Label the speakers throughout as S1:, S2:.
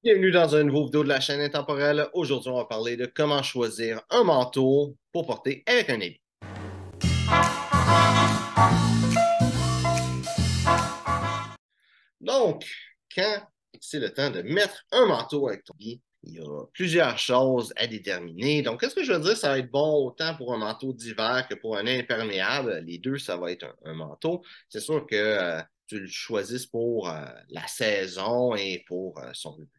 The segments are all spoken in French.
S1: Bienvenue dans une nouvelle vidéo de la chaîne Intemporelle. Aujourd'hui, on va parler de comment choisir un manteau pour porter avec un habit. Donc, quand c'est le temps de mettre un manteau avec ton habit, il y a plusieurs choses à déterminer. Donc, qu'est-ce que je veux dire? Ça va être bon autant pour un manteau d'hiver que pour un imperméable. Les deux, ça va être un manteau. C'est sûr que tu le choisisses pour la saison et pour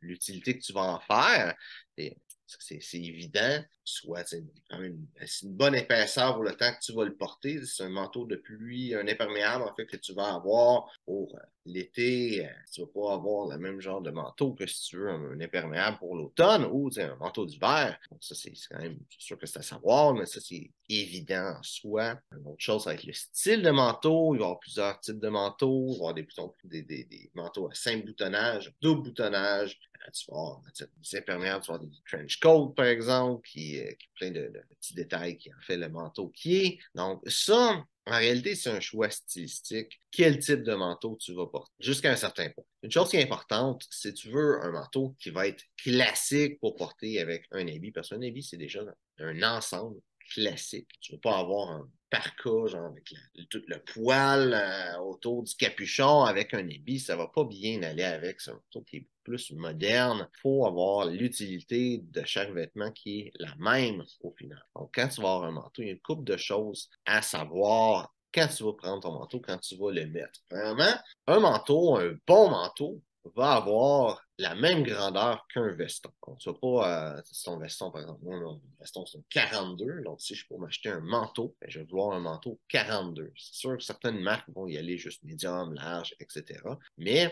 S1: l'utilité que tu vas en faire. Et c'est évident. Soit c'est quand même une bonne épaisseur pour le temps que tu vas le porter. C'est un manteau de pluie, un imperméable en fait que tu vas avoir pour l'été. Tu ne vas pas avoir le même genre de manteau que si tu veux un imperméable pour l'automne ou un manteau d'hiver. Ça, c'est quand même sûr que c'est à savoir, mais ça, c'est évident en soi. Une autre chose, ça va être le style de manteau. Il va y avoir plusieurs types de manteaux. Il va y avoir des manteaux à simple boutonnage, double boutonnage. Tu vas avoir des imperméables, tu vas avoir des trench coats, par exemple, qui plein de petits détails qui en fait le manteau qui est. Donc, ça, en réalité, c'est un choix stylistique. Quel type de manteau tu vas porter? Jusqu'à un certain point. Une chose qui est importante, c'est que tu veux un manteau qui va être classique pour porter avec un habit, parce qu'un habit, c'est déjà un ensemble classique. Tu ne veux pas avoir un parka, genre avec tout le poil autour du capuchon avec un habit, ça ne va pas bien aller avec. C'est un manteau qui est plus moderne. Il faut avoir l'utilité de chaque vêtement qui est la même au final. Donc, quand tu vas avoir un manteau, il y a une couple de choses à savoir quand tu vas prendre ton manteau, quand tu vas le mettre. Vraiment, un manteau, un bon manteau, va avoir la même grandeur qu'un veston. Donc, tu vas pas, si ton veston, par exemple, moi, mon veston, c'est un 42. Donc, si je peux m'acheter un manteau, ben, je vais vouloir un manteau 42. C'est sûr que certaines marques vont y aller juste médium, large, etc. Mais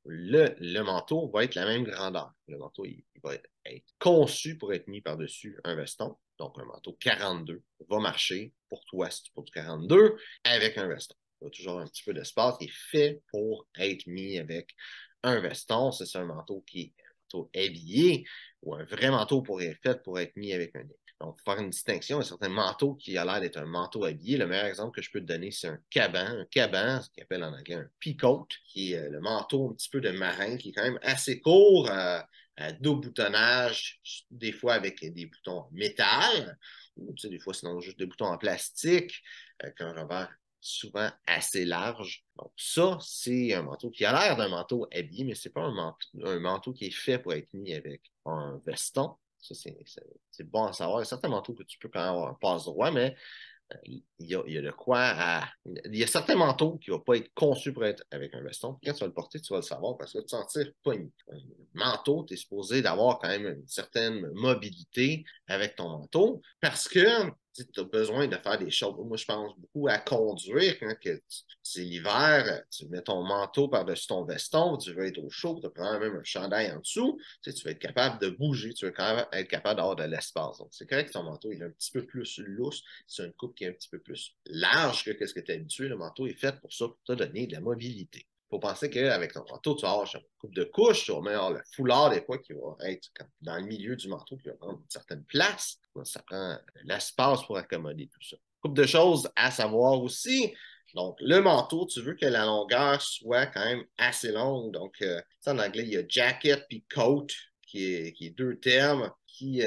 S1: le manteau va être la même grandeur. Le manteau, il va être conçu pour être mis par-dessus un veston. Donc, un manteau 42 va marcher pour toi si tu portes 42 avec un veston. Il y a toujours un petit peu d'espace qui est fait pour être mis avec un veston. C'est un manteau qui est un manteau habillé ou un vrai manteau pour être fait pour être mis avec un habit. Donc, pour faire une distinction, il y a certains manteaux qui a l'air d'être un manteau habillé. Le meilleur exemple que je peux te donner, c'est un caban. Un caban, ce qu'on appelle en anglais un peacoat, qui est le manteau un petit peu de marin, qui est quand même assez court, à double boutonnage, des fois avec des boutons en métal, ou des fois sinon juste des boutons en plastique, avec un revers souvent assez large. Donc ça, c'est un manteau qui a l'air d'un manteau habillé, mais c'est pas un manteau qui est fait pour être mis avec un veston. Ça, c'est bon à savoir. Il y a certains manteaux que tu peux quand même avoir un passe-droit, mais il y a de quoi à. Il y a certains manteaux qui ne vont pas être conçus pour être avec un veston. Puis quand tu vas le porter, tu vas le savoir parce que tu te sentir pas un manteau, tu es supposé d'avoir quand même une certaine mobilité avec ton manteau parce que tu as besoin de faire des choses. Moi, je pense beaucoup à conduire quand c'est l'hiver, tu mets ton manteau par-dessus ton veston, tu veux être au chaud, tu prends même un chandail en dessous, tu vas être capable de bouger, tu vas quand même être capable d'avoir de l'espace. Donc, c'est correct que ton manteau il est un petit peu plus lousse, c'est une coupe qui est un petit peu plus large que ce que tu es habitué. Le manteau est fait pour ça, pour te donner de la mobilité. Il faut penser qu'avec ton manteau, tu vas avoir une coupe de couche, tu vas même avoir le foulard des fois qui va être dans le milieu du manteau, qui va prendre une certaine place. Ça prend l'espace pour accommoder tout ça. Coupe de choses à savoir aussi. Donc, le manteau, tu veux que la longueur soit quand même assez longue. Donc, en anglais, il y a jacket puis coat, qui est deux termes qui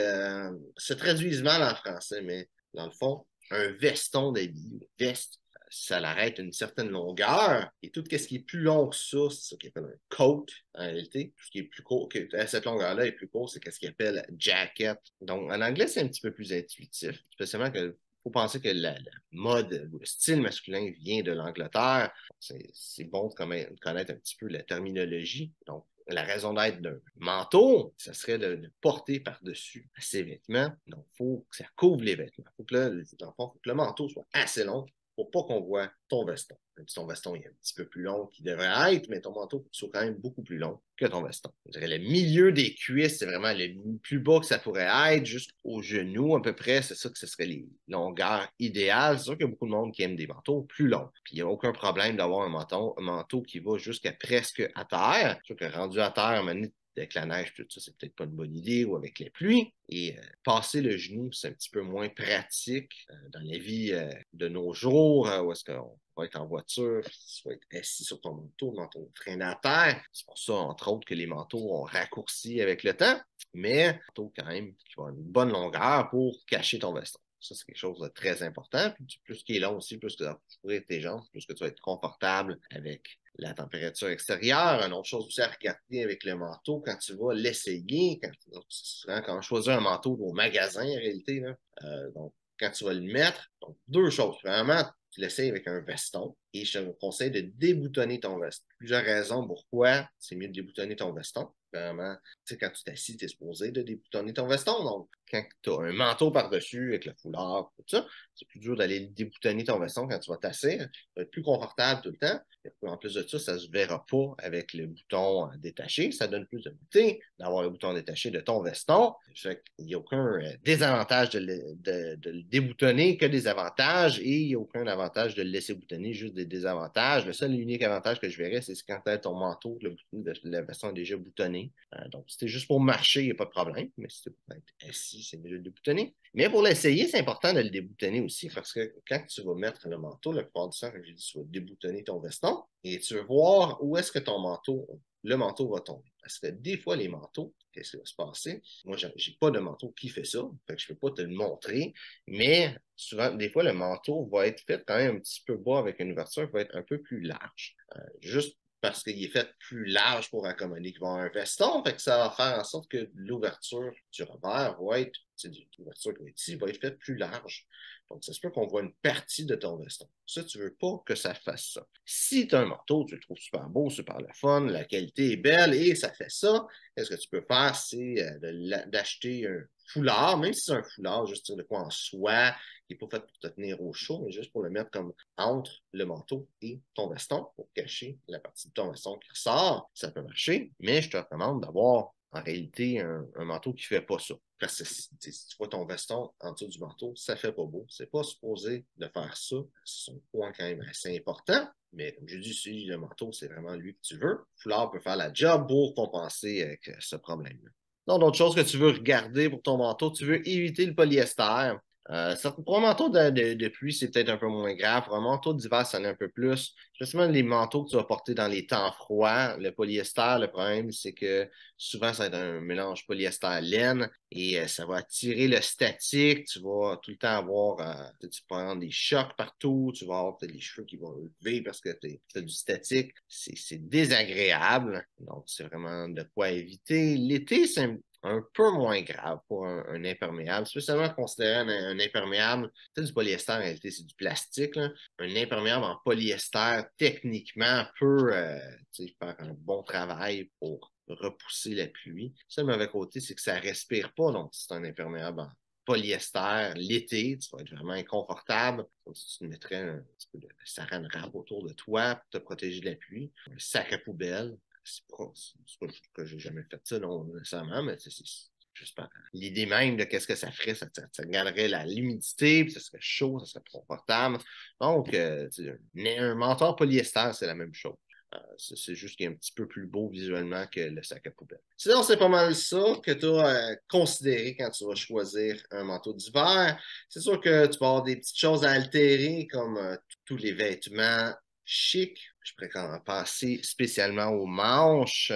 S1: se traduisent mal en français, mais dans le fond, un veston d'habit, une veste, ça l'arrête une certaine longueur. Et tout ce qui est plus long que ça, c'est ce qu'on appelle un coat, en réalité. Tout ce qui est plus court, cette longueur-là est plus court, c'est ce qu'on appelle jacket. Donc, en anglais, c'est un petit peu plus intuitif, spécialement que faut penser que la mode, le style masculin vient de l'Angleterre. C'est bon de connaître un petit peu la terminologie. Donc, la raison d'être d'un manteau, ce serait de porter par-dessus ces vêtements. Donc, il faut que ça couvre les vêtements. Il faut que faut que le manteau soit assez long pour pas qu'on voit ton veston. Même si ton veston est un petit peu plus long qu'il devrait être, mais ton manteau soit quand même beaucoup plus long que ton veston. Je dirais le milieu des cuisses, c'est vraiment le plus bas que ça pourrait être, jusqu'au genou à peu près. C'est ça que ce serait les longueurs idéales. C'est sûr qu'il y a beaucoup de monde qui aime des manteaux plus longs. Puis il n'y a aucun problème d'avoir un manteau qui va jusqu'à presque à terre. C'est sûr que rendu à terre, avec la neige, tout ça, c'est peut-être pas une bonne idée, ou avec les pluies. Et passer le genou, c'est un petit peu moins pratique dans la vie de nos jours, où est-ce qu'on vas être en voiture, tu vas être assis sur ton manteau, le manteau traîne à terre. C'est pour ça, entre autres, que les manteaux ont raccourci avec le temps, mais un manteau quand même qui va avoir une bonne longueur pour cacher ton veston. Ça, c'est quelque chose de très important. Puis plus qu'il est long aussi, plus que ça va couvrir tes jambes, plus que tu vas être confortable avec la température extérieure. Une autre chose aussi à regarder avec le manteau, quand tu vas l'essayer, quand on choisit un manteau au magasin, en réalité, là, donc quand tu vas le mettre, donc deux choses. Premièrement, tu l'essayes avec un veston et je te conseille de déboutonner ton veston. Plusieurs raisons pourquoi c'est mieux de déboutonner ton veston. Vraiment, tu sais, quand tu t'assis, tu es supposé de déboutonner ton veston. Donc, quand tu as un manteau par-dessus avec le foulard, tout ça, c'est plus dur d'aller déboutonner ton veston quand tu vas t'asseoir. Ça va être plus confortable tout le temps. Et en plus de ça, ça ne se verra pas avec le bouton détaché. Ça donne plus de beauté d'avoir le bouton détaché de ton veston. Il n'y a aucun désavantage de le déboutonner que des avantages et il n'y a aucun avantage de le laisser boutonner, juste des désavantages. Le seul et unique avantage que je verrais, c'est quand tu as ton manteau, le veston est déjà boutonné. Donc, si c'était juste pour marcher, il n'y a pas de problème. Mais si c'était pour être assis, c'est mieux de le déboutonner. Mais pour l'essayer, c'est important de le déboutonner aussi parce que quand tu vas mettre le manteau, la plupart du temps, comme j'ai dit, tu vas déboutonner ton veston et tu vas voir où est-ce que le manteau va tomber. Parce que des fois, les manteaux, qu'est-ce qui va se passer? Moi, j'ai pas de manteau qui fait ça, fait que je ne peux pas te le montrer, mais souvent, des fois, le manteau va être fait quand même un petit peu bas avec une ouverture qui va être un peu plus large. Juste parce qu'il est fait plus large pour accommoder qu'il va avoir un veston, fait que ça va faire en sorte que l'ouverture du revers va être, l'ouverture qui va être ici, va être faite plus large. Donc, ça se peut qu'on voit une partie de ton veston. Ça, tu ne veux pas que ça fasse ça. Si tu as un manteau, tu le trouves super beau, super le fun, la qualité est belle et ça fait ça, ce que tu peux faire, c'est d'acheter un foulard, même si c'est un foulard, juste de quoi en soie, qui n'est pas fait pour te tenir au chaud, mais juste pour le mettre comme entre le manteau et ton veston pour cacher la partie de ton veston qui ressort. Ça peut marcher, mais je te recommande d'avoir en réalité un manteau qui ne fait pas ça. Parce que si tu vois ton veston en dessous du manteau, ça ne fait pas beau. C'est pas supposé de faire ça. C'est un point quand même assez important. Mais comme je dis ici, le manteau, c'est vraiment lui que tu veux. Le foulard peut faire la job pour compenser avec ce problème-là. Donc, d'autres choses que tu veux regarder pour ton manteau, tu veux éviter le polyester. Pour un manteau de pluie, c'est peut-être un peu moins grave. Pour un manteau d'hiver, ça en est un peu plus. Spécialement les manteaux que tu vas porter dans les temps froids. Le polyester, le problème, c'est que souvent, ça va être un mélange polyester-laine et ça va attirer le statique. Tu vas tout le temps avoir, tu peux avoir des chocs partout. Tu vas avoir les cheveux qui vont lever parce que tu as du statique. C'est désagréable. Donc, c'est vraiment de quoi éviter. L'été, c'est un peu moins grave pour un imperméable, spécialement considérant un imperméable, c'est du polyester en réalité, c'est du plastique. Là. Un imperméable en polyester, techniquement, peut faire un bon travail pour repousser la pluie. Le mauvais côté, c'est que ça ne respire pas, donc c'est un imperméable en polyester l'été, tu vas être vraiment inconfortable, comme si tu te mettrais un petit peu de saran wrap autour de toi pour te protéger de la pluie, un sac à poubelle, c'est pas que j'ai jamais fait ça, non, nécessairement, mais c'est juste par l'idée même de qu'est-ce que ça ferait, ça garderait l'humidité, puis ça serait chaud, ça serait confortable. Donc, un mentor polyester, c'est la même chose. C'est juste qu'il est un petit peu plus beau visuellement que le sac à poubelle. Sinon, c'est pas mal ça que tu as considéré quand tu vas choisir un manteau d'hiver. C'est sûr que tu vas avoir des petites choses à altérer comme tous les vêtements chics. Je pourrais quand même penser spécialement aux manches.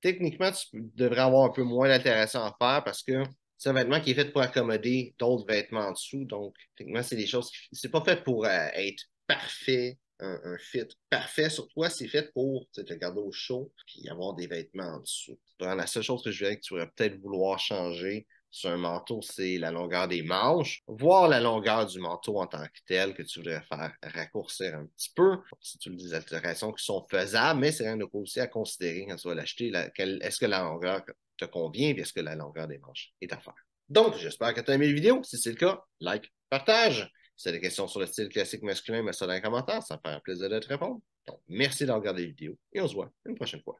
S1: Techniquement, tu devrais avoir un peu moins d'altération à faire parce que c'est un vêtement qui est fait pour accommoder d'autres vêtements en dessous. Donc, techniquement, c'est des choses c'est pas fait pour être parfait, un fit parfait sur toi, c'est fait pour te garder au chaud et avoir des vêtements en dessous. Donc, la seule chose que je dirais que tu pourrais peut-être vouloir changer sur un manteau, c'est la longueur des manches, voire la longueur du manteau en tant que tel que tu voudrais faire raccourcir un petit peu. C'est toutes des altérations qui sont faisables, mais c'est rien de aussi à considérer quand tu vas l'acheter. Est-ce que la longueur te convient et est-ce que la longueur des manches est à faire? Donc, j'espère que tu as aimé la vidéo. Si c'est le cas, like, partage. Si tu as des questions sur le style classique masculin, mets ça dans les commentaires. Ça me fait un plaisir de te répondre. Donc, merci d'avoir regardé la vidéo et on se voit une prochaine fois.